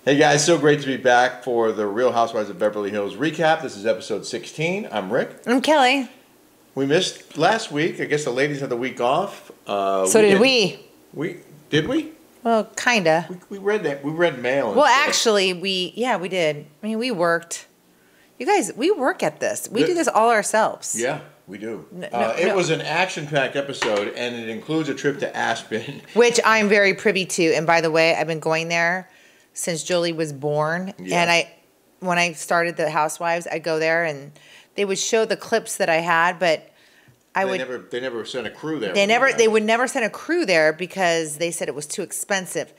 Hey guys, so great to be back for the Real Housewives of Beverly Hills recap. This is episode 16. I'm Rick. I'm Kelly. We missed last week. I guess the ladies had the week off. So did we. Did we? Well, kinda. We read that. We read mail. Well, actually, we did. I mean, we worked. You guys, we work at this. We do this all ourselves. Yeah, we do. It was an action-packed episode, and it includes a trip to Asssspen, which I'm very privy to. And by the way, I've been going there since Jolie was born. Yeah. And when I started the Housewives, I'd go there, and they would show the clips that I had, but they never sent a crew there. They would never send a crew there because they said it was too expensive.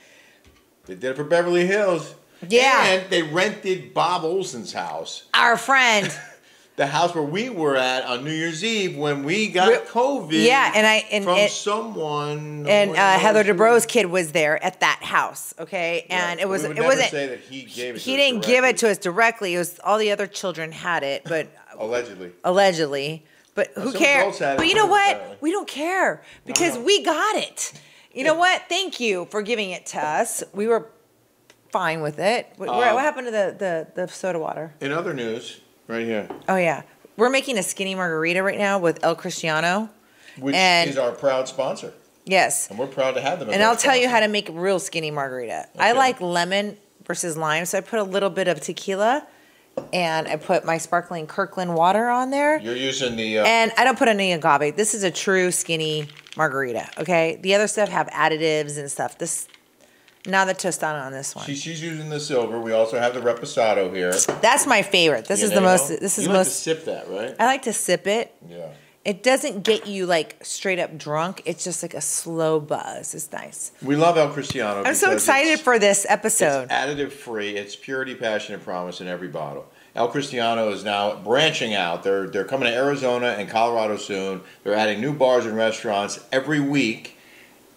They did it for Beverly Hills. Yeah. And they rented Bob Olson's house. Our friend. The house where we were at on New Year's Eve when we got COVID. Yeah, and someone. And Heather Dubrow's kid was there at that house. Okay, and right. it wasn't. Say that he gave it. He didn't give it to us directly. It was all the other children had it, but allegedly. But who cares? But you know what? We don't care because we got it. You know what? Thank you for giving it to us. We were fine with it. What happened to the soda water? In other news, right here. Oh yeah, we're making a skinny margarita right now with El Cristiano, which is our proud sponsor. Yes, and we're proud to have them. And I'll tell you how to make a real skinny margarita. Okay. I like lemon versus lime, so I put a little bit of tequila. And I put my sparkling Kirkland water on there. You're using the... and I don't put any agave. This is a true skinny margarita, okay? The other stuff have additives and stuff. Now the Tostana on this one. She's using the silver. We also have the Reposado here. That's my favorite. This is the most... You like to sip that, right? I like to sip it. Yeah. It doesn't get you, like, straight up drunk. It's just like a slow buzz. It's nice. We love El Cristiano. I'm so excited for this episode. It's additive-free. It's purity, passion, and promise in every bottle. El Cristiano is now branching out. They're coming to Arizona and Colorado soon. They're adding new bars and restaurants every week.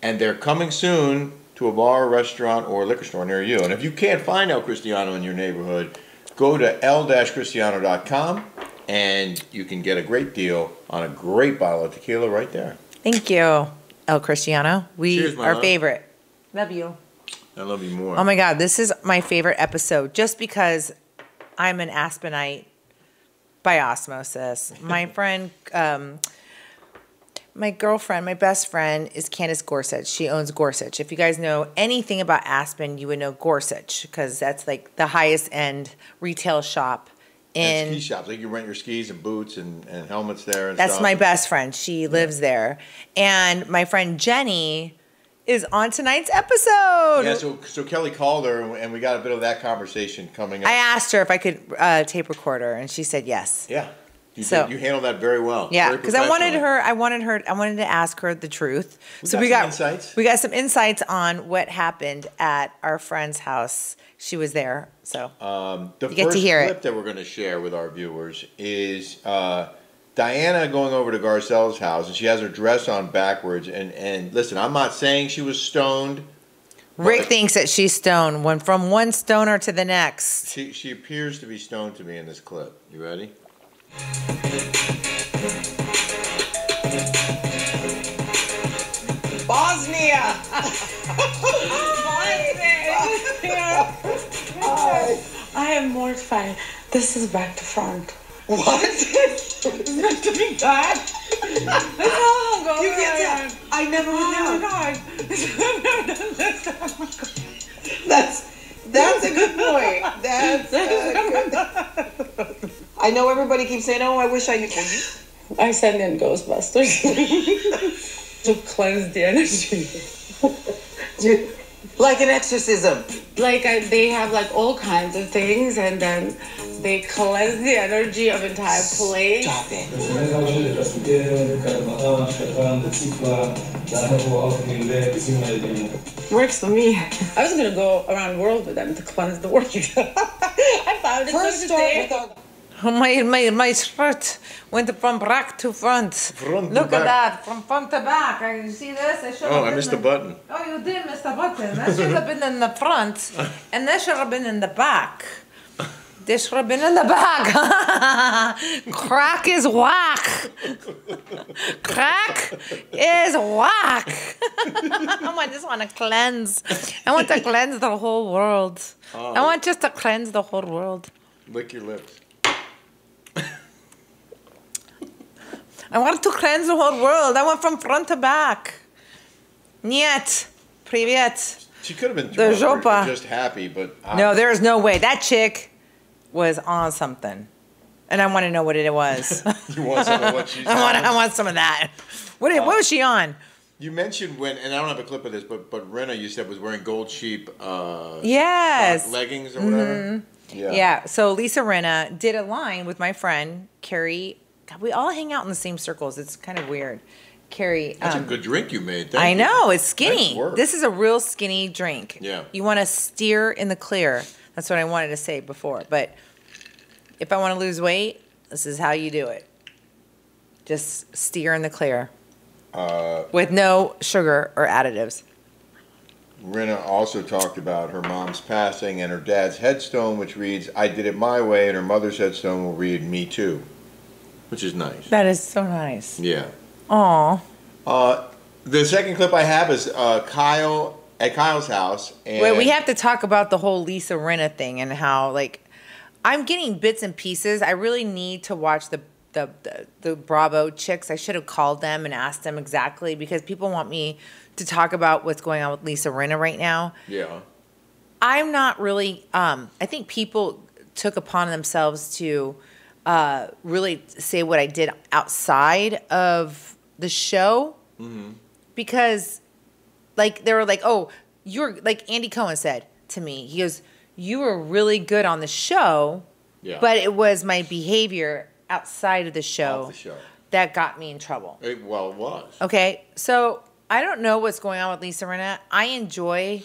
And they're coming soon to a bar, restaurant, or liquor store near you. And if you can't find El Cristiano in your neighborhood, go to el-cristiano.com. And you can get a great deal on a great bottle of tequila right there. Thank you, El Cristiano. Cheers, our favorite. Love you. I love you more. Oh my God, this is my favorite episode just because I'm an Asssspenite by osmosis. My friend, my girlfriend, my best friend is Candice Gorsuch. She owns Gorsuch. If you guys know anything about Asssspen, you would know Gorsuch because that's like the highest end retail shop. And ski shops, like you rent your skis and boots and helmets there. And that's my best friend. She lives there. And my friend Jenny is on tonight's episode. Yeah, so Kelly called her, and we got a bit of that conversation coming up. I asked her if I could tape record her, and she said yes. Yeah. You handled that very well. Yeah, because I wanted to ask her the truth. We got some insights on what happened at our friend's house. She was there, so the first clip that we're going to share with our viewers is Diana going over to Garcelle's house, and she has her dress on backwards. And listen, I'm not saying she was stoned. Rick thinks that she's stoned. Went from one stoner to the next. She appears to be stoned to me in this clip. You ready? Bosnia! I am mortified. This is back to front. What? It's meant to be bad. You can't tell. I never would know. Oh my God. I've never done this. Oh my That's God. a good point. That's good. I know everybody keeps saying, "Oh, I wish I knew." I send in Ghostbusters to cleanse the energy. Like an exorcism. Like they have like all kinds of things, and then they cleanse the energy of entire place. Stop it. Works for me. I was gonna go around the world with them to cleanse the world. I found it First start my shirt went from back to front. Look at that, from front to back. You see this? I missed the button. Oh, you did miss the button. That should have been in the front, and that should have been in the back. Dish ribbon in the back. Crack is whack. Crack is whack. I just want to cleanse. I want to cleanse the whole world. I want just to cleanse the whole world. Lick your lips. I want to cleanse the whole world. I want from front to back. Niet. Привет. She could have been drunk or just happy, but... No, there is no way. That chick was on something. And I want to know what it was. You want some of what she's on? I want some of that. What was she on? You mentioned when, and I don't have a clip of this, but Rinna, you said, was wearing gold sheep yes. Leggings or whatever. Mm-hmm. Yeah. So Lisa Rinna did a line with my friend, Carrie. God, we all hang out in the same circles. It's kind of weird. Carrie. That's a good drink you made. I know. It's skinny. Nice. This is a real skinny drink. Yeah. You want to steer in the clear. That's what I wanted to say before. But if I want to lose weight, this is how you do it. Just steer in the clear. With no sugar or additives. Rinna also talked about her mom's passing and her dad's headstone, which reads, "I did it my way," and her mother's headstone will read, "Me too," which is nice. That is so nice. Yeah. Aw. The second clip I have is Kyle at Kyle's house. And wait, we have to talk about the whole Lisa Rinna thing and how, like, I'm getting bits and pieces. I really need to watch the Bravo chicks. I should have called them and asked them exactly because people want me to talk about what's going on with Lisa Rinna right now. Yeah. I'm not really, I think people took upon themselves to really say what I did outside of the show. Mm-hmm. Because, like, they were like, oh, you're, like Andy Cohen said to me, he goes, you were really good on the show, but it was my behavior outside of the show that got me in trouble. It was. Okay, so I don't know what's going on with Lisa Rinna. I enjoy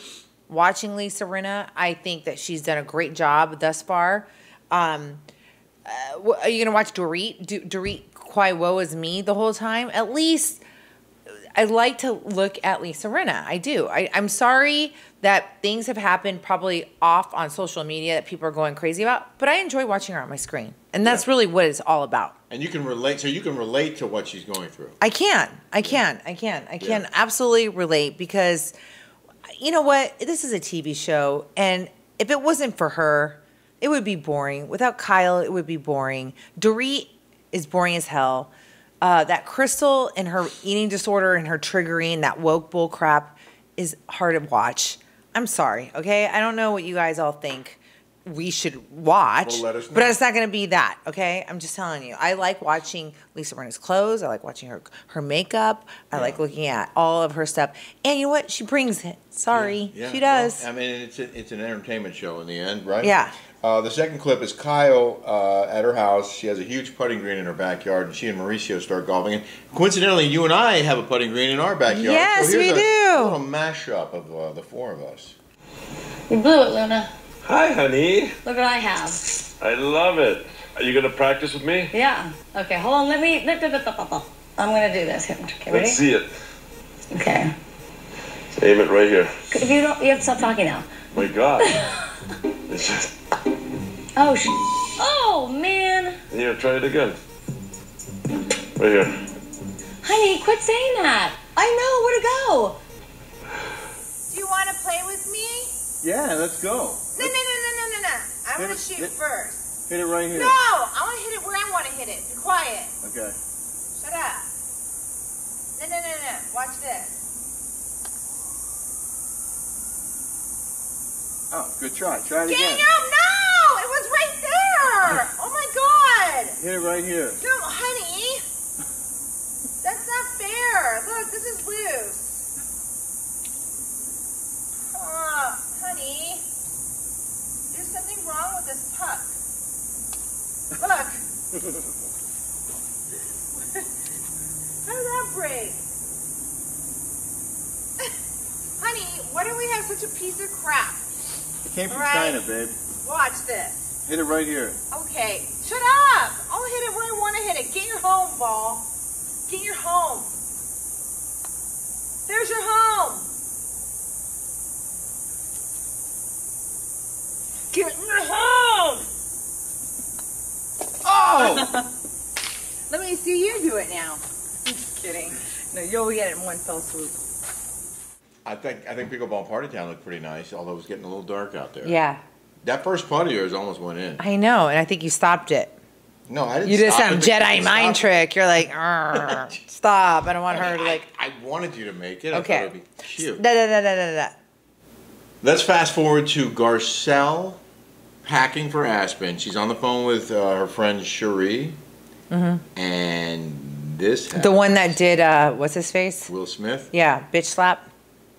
watching Lisa Rinna. I think that she's done a great job thus far. Are you going to watch Dorit? Dorit Quai Woe Is Me the whole time? At least I like to look at Lisa Rinna. I do. I'm sorry that things have happened probably off on social media that people are going crazy about, but I enjoy watching her on my screen. And that's really what it's all about. And you can relate, so you can relate to what she's going through. I can absolutely relate because, you know what? This is a TV show, and if it wasn't for her, it would be boring. Without Kyle, it would be boring. Dorit is boring as hell. That Crystal and her eating disorder and her triggering, that woke bull crap is hard to watch. I'm sorry, okay? I don't know what you guys all think we should watch, well, let us know. But it's not going to be that, okay? I'm just telling you. I like watching Lisa Rinna's clothes. I like watching her makeup. I like looking at all of her stuff. And you know what? She brings it. Sorry, she does. Well, I mean, it's an entertainment show in the end, right? Yeah. The second clip is Kyle at her house. She has a huge putting green in her backyard, and she and Mauricio start golfing. And coincidentally, you and I have a putting green in our backyard. Yes, so we do. A little mashup of the four of us. You blew it, Luna. Hi, honey. Look what I have. I love it. Are you going to practice with me? Yeah. Okay, hold on. I'm going to do this. Okay, ready? Let's see it. Okay. Just aim it right here. If you don't, you have to stop talking now. My God. It's just... Oh, man. Here, try it again. Right here. Honey, quit saying that. I know. Where'd it go? Do you want to play with me? Yeah, let's go. No. I'm going to shoot first. Hit it right here. No, I want to hit it where I want to hit it. Be quiet. Okay. Shut up. No. Watch this. Oh, good try. Try it again. No! It was right there! Oh my God! Hit it right here. No, honey. That's not fair. Look, this is loose. Honey. There's something wrong with this puck. Look. How did that break? Honey, why do we have such a piece of crap? It came from China, babe. Watch this. Hit it right here. Okay. Shut up. I'll hit it where I want to hit it. Get your home, ball. Get your home. There's your home. Get in your home. Let me see you do it now. I'm just kidding. No, you'll get it in one fell swoop. I think Pickleball Party Town looked pretty nice, although it was getting a little dark out there. Yeah. That first putt of yours almost went in. I know, and I think you stopped it. No, I didn't. You did some Jedi mind trick. You're like, stop. I don't want her to like. I wanted you to make it. Okay. I thought it would be cute. Let's fast forward to Garcelle packing for Asssspen. She's on the phone with her friend Cherie. And this happens. The one that did, what's his face? Will Smith? Yeah, bitch slap.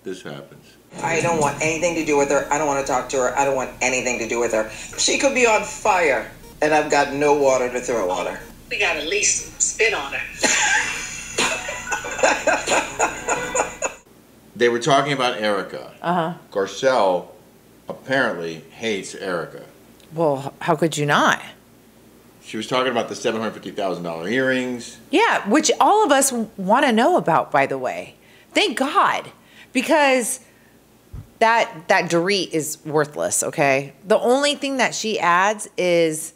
This happens. I don't want anything to do with her. I don't want to talk to her. I don't want anything to do with her. She could be on fire, and I've got no water to throw on her. We got at least spit on her. They were talking about Erika. Garcelle apparently hates Erika. Well, how could you not? She was talking about the $750,000 earrings. Yeah, which all of us want to know about, by the way. Thank God. Because that Dorit is worthless, okay? The only thing that she adds is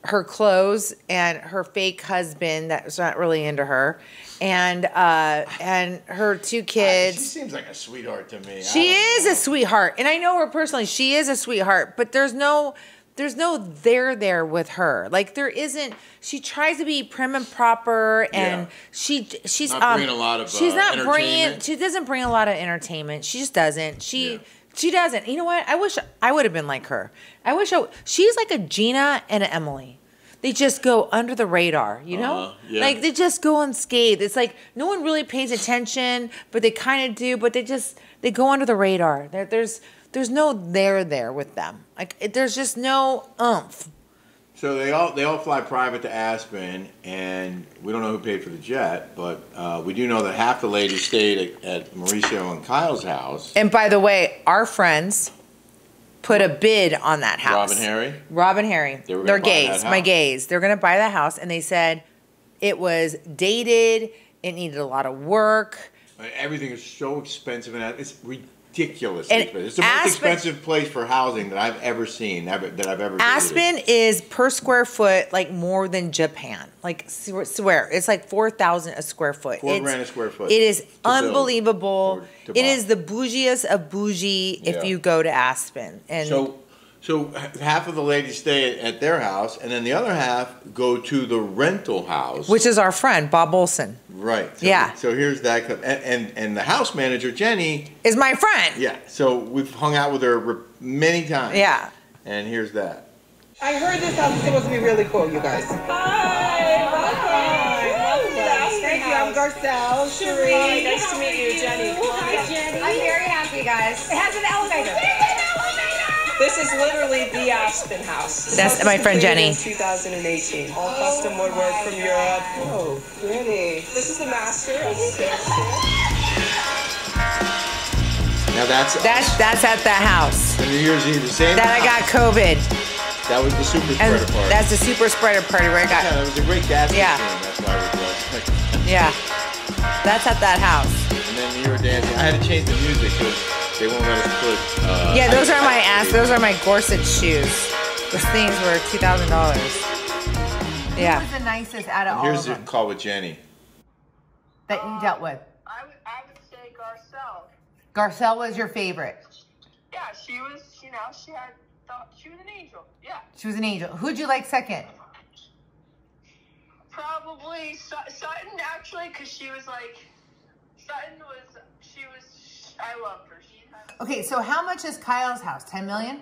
her clothes and her fake husband that's not really into her, and her two kids. She seems like a sweetheart to me. She is a sweetheart, and I know her personally. She is a sweetheart, but there's no there with her. Like there isn't. She tries to be prim and proper, and she's not bringing a lot of she's not entertainment. She doesn't bring a lot of entertainment. She just doesn't. She doesn't. You know what? I wish I would have been like her. She's like a Gina and an Emily. They just go under the radar, you know? Like they just go unscathed. It's like no one really pays attention, but they kind of do. But they go under the radar. There's no there with them. Like there's just no oomph. So they all fly private to Asssspen, and we don't know who paid for the jet, but we do know that half the ladies stayed at Mauricio and Kyle's house. And by the way, our friends put a bid on that house. Rob and Harry. They're gays. My gays. They're going to buy the house, and they said it was dated. It needed a lot of work. Everything is so expensive, and it's ridiculously expensive. It's the most expensive place for housing that I've ever seen, that I've ever Asssspen is per square foot like more than Japan. Like swear, it's like 4,000 a square foot. $4 grand a square foot. It is unbelievable. It is the bougiest of bougie if you go to Asssspen. And so half of the ladies stay at their house, and then the other half go to the rental house, which is our friend Bob Olson. Right. So, So here's that, and the house manager Jenny is my friend. Yeah. So we've hung out with her many times. Yeah. And here's that. I heard this house is supposed to be really cool, you guys. Hi. Welcome. Thank you. I'm Garcelle. Cherie. Hi, nice to meet you, Jenny. Hi, Jenny. I'm very happy, guys. It has an elevator. This is literally the Asssspen house. That's my friend Jenny. 2018. All custom woodwork from Europe. Oh, pretty. This is the master. Now that's at the house. And New Year's Eve, the same. That I got COVID. That was the super spreader party. That's the super spreader party where I got. Yeah, that was a great gas machine. That's why it was. Yeah. That's at that house. And then you were dancing. I had to change the music because they won't let us put. Yeah, those are my Those are my Gorsuch shoes. Those things were $2,000. Yeah. Who was the nicest out of all Here's of the them call with Jenny. that you dealt with? I would say Garcelle. Garcelle was your favorite. Yeah, she was. She was an angel. Yeah. She was an angel. Who'd you like second? Probably Sutton, actually, because she was like, I loved her. Okay, so how much is Kyle's house? 10 million?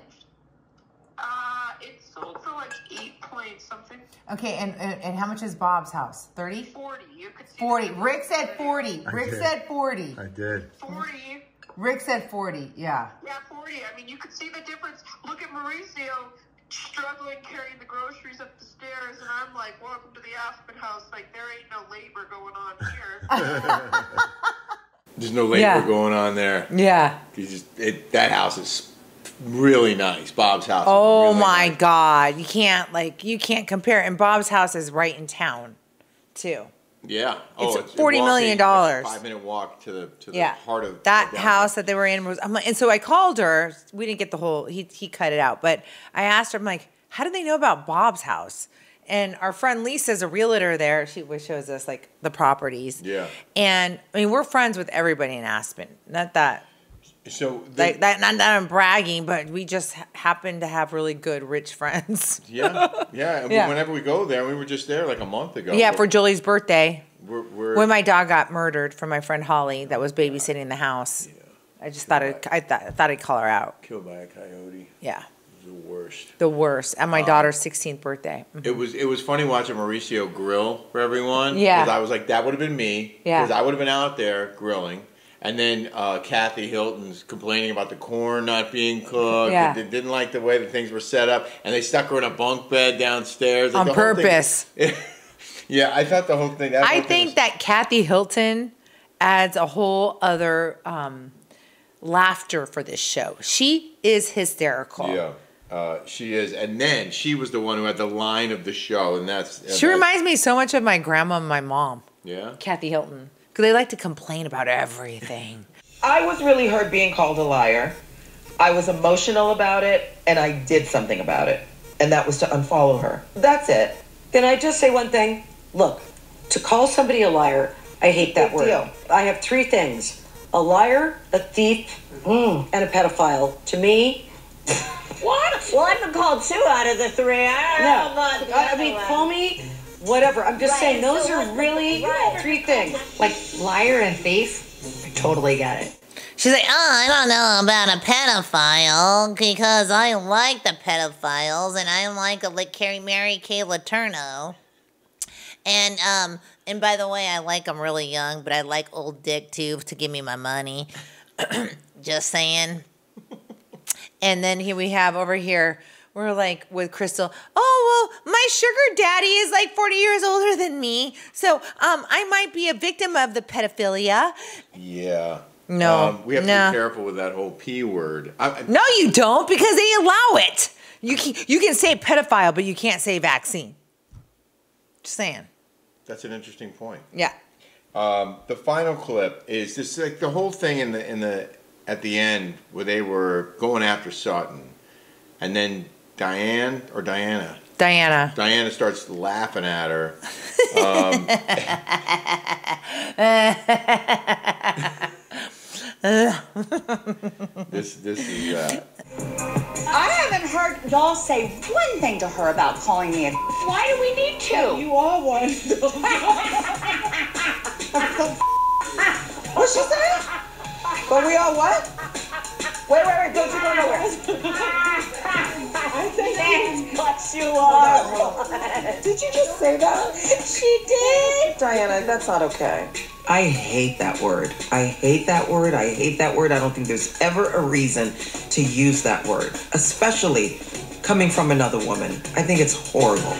It sold for like 8 point something. Okay, and how much is Bob's house? 30? 40. You could see 40. Rick said 40. Rick said 40. I did. 40. Rick said 40, yeah. Yeah, 40. I mean, you could see the difference. Look at Mauricio struggling carrying the groceries up the stairs, and I'm like, welcome to the Asssspen house. Like, there ain't no labor going on here. There's no labor going on there. Yeah. That house is really nice. Bob's house. Oh really my nice. God. You can't compare. And Bob's house is right in town, too. Yeah. It's $40 million. 5-minute walk to the heart of that house that they were in. And so I called her. We didn't get the whole, he cut it out. But I asked her, I'm like, how do they know about Bob's house? And our friend Lisa's a realtor there. She shows us like the properties. Yeah. And I mean, we're friends with everybody in Asssspen. Not that. So not that I'm bragging, but we just happen to have really good, rich friends. Yeah. And whenever we go there, we were just there like a month ago. Yeah, for Julie's birthday. When my dog got murdered from my friend Holly that was babysitting the house. Yeah. I just thought I'd call her out. Killed by a coyote. Yeah. The worst. The worst. And my daughter's 16th birthday. Mm-hmm. It was funny watching Mauricio grill for everyone. Yeah. Because I was like, that would have been me. Yeah. Because I would have been out there grilling. And then Kathy Hilton's complaining about the corn not being cooked. Yeah. They didn't like the way that things were set up. And they stuck her in a bunk bed downstairs. Like on purpose. Yeah, I thought the whole thing. I think that Kathy Hilton adds a whole other laughter for this show. She is hysterical. Yeah. She is, and then she was the one who had the line of the show, and she reminds me so much of my grandma and my mom. Yeah, Kathy Hilton, because they like to complain about everything. I was really hurt being called a liar. I was emotional about it, and I did something about it, and that was to unfollow her. That's it. Can I just say one thing? Look, to call somebody a liar, I hate that word. Deal. I have three things: a liar, a thief, and a pedophile. To me. What? Well, I've been called two out of the three. I don't know about the I mean, call me whatever. I'm just saying those are really three things. Like liar and thief. I totally get it. She's like, I don't know about a pedophile because I like the pedophiles and I like Mary Kay Letourneau. And by the way, I like them really young, but I like old dick too to give me my money. Just saying. And then here we have over here, we're like with Crystal, oh, well, my sugar daddy is like 40 years older than me. So I might be a victim of the pedophilia. Yeah. No. We have to be careful with that whole P word. No, you don't, because they allow it. You can say pedophile, but you can't say vaccine. Just saying. That's an interesting point. Yeah. The final clip is this, like the whole thing at the end where they were going after Sutton, and then Diana starts laughing at her. This is. I haven't heard y'all say one thing to her about calling me a. Why do we need to? You are one. What'd she say? But we all what? Wait, don't you go nowhere. I think that's what you are. Did you just say that? She did. Diana, that's not okay. I hate that word. I hate that word. I hate that word. I don't think there's ever a reason to use that word, especially coming from another woman. I think it's horrible.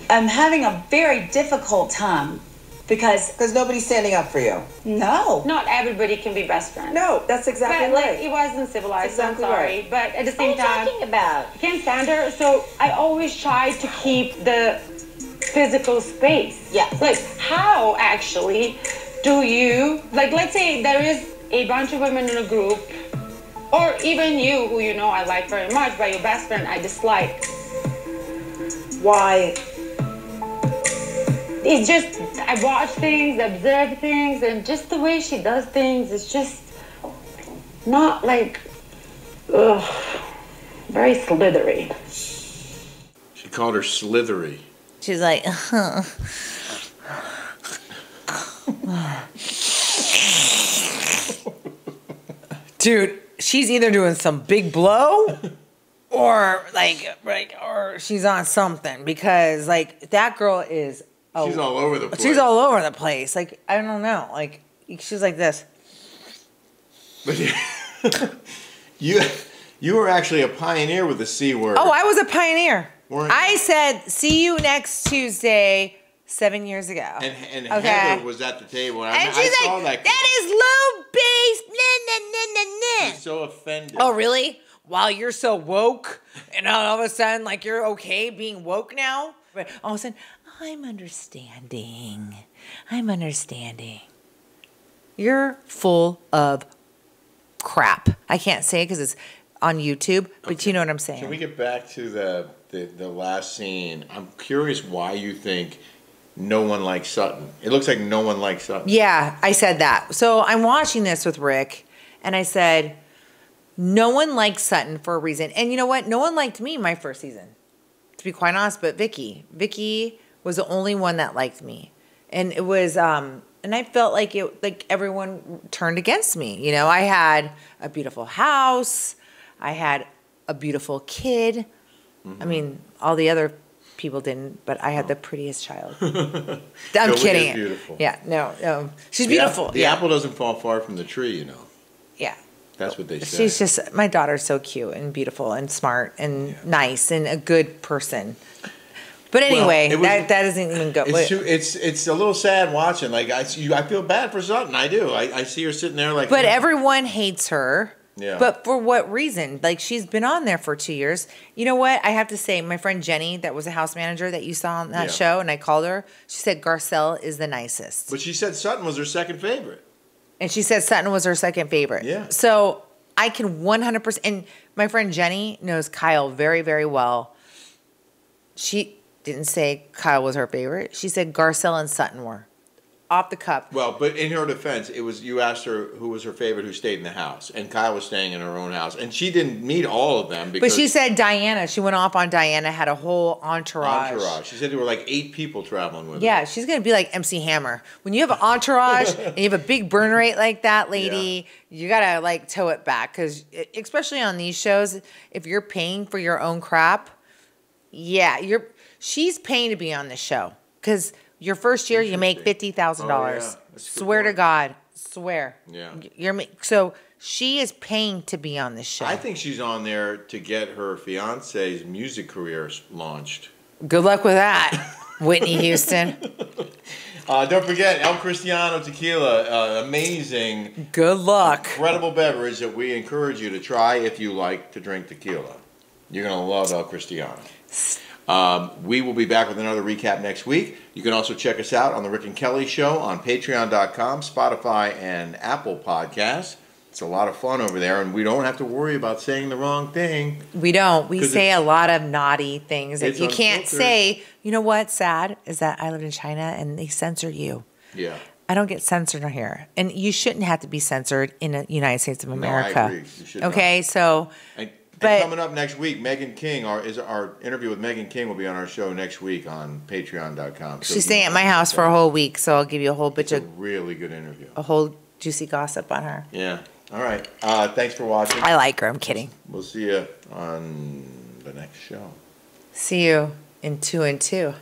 I'm having a very difficult time. Because nobody's standing up for you. No. Not everybody can be best friends. No, that's exactly but, right. Like, it wasn't civilized, exactly I'm sorry. Right. But at the same time... What are you talking about? I can't stand her, so I always try to keep the physical space. Yeah. Like, how, actually, do you... Like, let's say there is a bunch of women in a group, or even you, who you know I like very much, but your best friend I dislike. Why? It's just, I watch things, observe things, and just the way she does things is just not like, very slithery. She called her slithery. She's like, dude, she's either doing some big blow or or she's on something, because like that girl is. She's all over the place. She's all over the place. Like, I don't know. Like, she's like this. But you were actually a pioneer with the C word. Oh, I was a pioneer. Weren't I you? said, see you next Tuesday 7 years ago. And okay. Heather was at the table. And she's like, that is low bass. She's so offended. Oh, really? Wow, you're so woke. And all of a sudden, like, you're okay being woke now? But all of a sudden, I'm understanding. You're full of crap. I can't say it because it's on YouTube, but you know what I'm saying. Can we get back to the the last scene. I'm curious why you think no one likes Sutton. It looks like no one likes Sutton. Yeah, I said that. So I'm watching this with Rick, and I said, no one likes Sutton for a reason. And you know what? No one liked me my first season, to be quite honest, but Vicky was the only one that liked me. And it was, and I felt like everyone turned against me. You know, I had a beautiful house. I had a beautiful kid. Mm-hmm. I mean, all the other people didn't, but I had the prettiest child. I'm kidding. Beautiful. Yeah, no. She's beautiful. The apple doesn't fall far from the tree, you know. Yeah. That's what they say. She's just, my daughter's so cute and beautiful and smart and nice and a good person. But anyway, that doesn't even go. It's a little sad watching. Like I feel bad for Sutton. I do. I see her sitting there like. But everyone hates her. Yeah. But for what reason? Like, she's been on there for 2 years. You know what? I have to say, my friend Jenny, that was a house manager that you saw on that show, and I called her. She said Garcelle is the nicest. But she said Sutton was her second favorite. And she said Sutton was her second favorite. Yeah. So I can 100%. And my friend Jenny knows Kyle very, very well. She didn't say Kyle was her favorite. She said Garcelle and Sutton were. Off the cuff. Well, but in her defense, it was you asked her who was her favorite who stayed in the house, and Kyle was staying in her own house, and she didn't meet all of them. But she said Diana. She went off on Diana, had a whole entourage. She said there were like 8 people traveling with her. Yeah, she's gonna be like MC Hammer. When you have an entourage and you have a big burn rate like that, lady, you gotta like toe it back, because especially on these shows, if you're paying for your own crap, she's paying to be on the show, because. Your first year, you make $50,000. Oh, yeah. Swear to God. Swear. Yeah. So she is paying to be on this show. I think she's on there to get her fiance's music career launched. Good luck with that, Whitney Houston. Don't forget, El Cristiano Tequila, amazing. Good luck. Incredible beverage that we encourage you to try if you like to drink tequila. You're going to love El Cristiano. We will be back with another recap next week. You can also check us out on The Rick and Kelly Show on Patreon.com, Spotify, and Apple Podcasts. It's a lot of fun over there, and we don't have to worry about saying the wrong thing. We don't. We say a lot of naughty things that you can't say. You know what's sad is that I lived in China, and they censor you. Yeah. I don't get censored here. And you shouldn't have to be censored in the United States of America. No, I agree. You should okay, not. So... And coming up next week, Meghan King, our interview with Meghan King will be on our show next week on Patreon.com. So she's staying at my house for a whole week, so I'll give you a whole bunch of really good interview, a whole juicy gossip on her. Yeah. All right. Thanks for watching. I like her. I'm kidding. We'll see you on the next show. See you in 2 and 2.